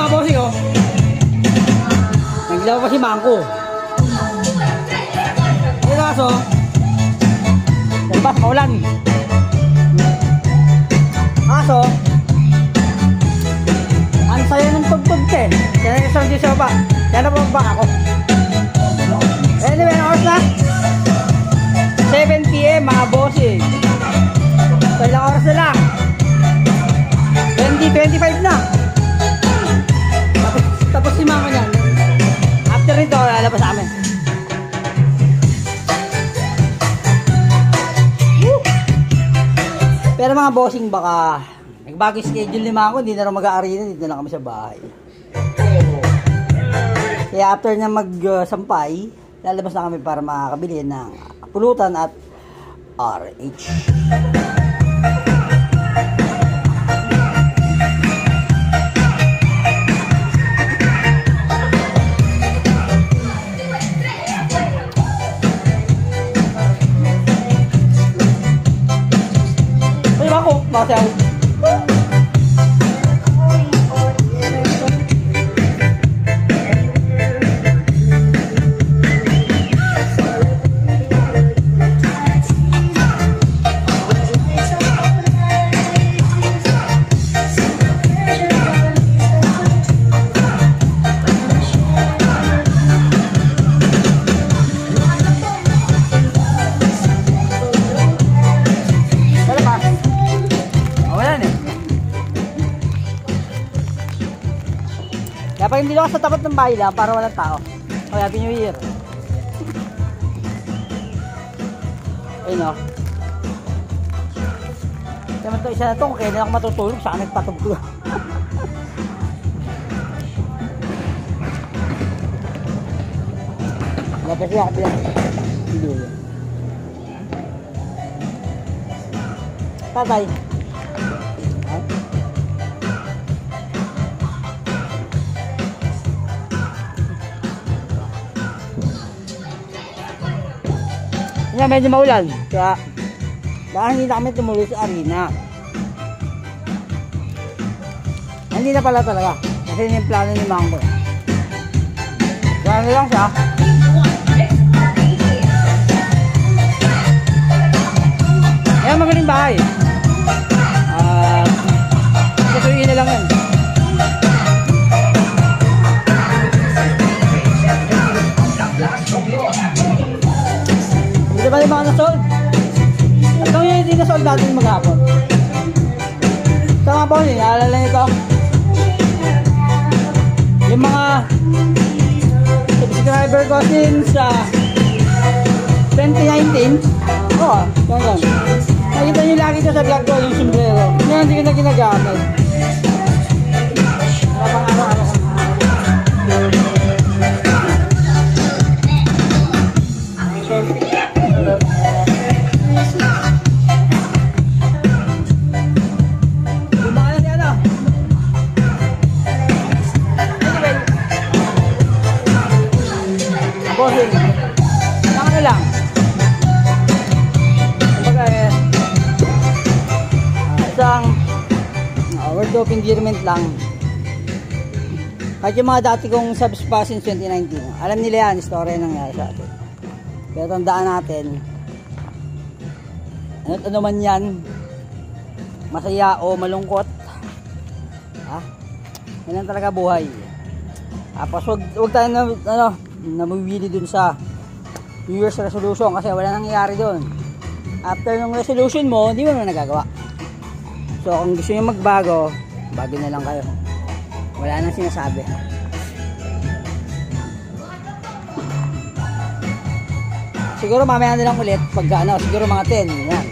mga bossing oh. Naglaw pa si Mangko. Ito kaso, nagpas maulan. Kaso, ang saya ng tugtog eh. Kaya nag-isang di siya pa. Kaya napabak ako. Anyway, oras na 7 PM mga bossing. So ilang oras na lang 20:25 na. Tapos si mama niyan. After nito, lalabas sa amin. Woo! Pero mga bossing, baka nagbago yung schedule ni Mako, hindi na rin mag-aarena, dito na kami sa bahay. Kaya after niya mag-sampay, lalabas na kami para makakabili ng pulutan at RH. Bakit? Dapat hindi ako sa tapat ng bahay lang para walang tao. Oh, Happy New Year. Ayun o. Kaya ito isa na ito, kung kailan ako matutulog, saan nagpatugtog. Dapat siya kabilang. Tatay. Yan, medyo maulan. Kaya hindi na kami tumuloy sa arena. Hindi na pala talaga. Kasi yun yung plano ni Mangko. Gano'n lang siya. Ayan, magaling bahay. Susuyin na lang yan. Hindi ba yung mga nasold? Ito yung hindi nasold natin maghapon. Ito nga po yun, naalala nito. Yung mga subscriber ko since 2019. Oo, yan. Nakita nyo lagi ito sa vlog ko, yung sombrero. Ngayon hindi ko na ginagamit. Kapang araw-araw. Bossing, ano lang kumbaga isang word of endearment lang. Kahit yung mga dati kong subs pa since 2019, alam nila yan, istorya nangyari sa atin. Pero tandaan natin, ano man yan, masaya o malungkot, yan lang talaga buhay. Tapos huwag tayo na namumili dun sa New Year's resolution kasi wala nangyayari dun. After ng resolution mo, hindi mo naman nagagawa. So kung gusto nyo magbago, bago na lang kayo. Wala nang sinasabi. Siguro mamaya na lang ulit pagka siguro mga 10. Yan.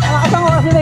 Nakasang oras na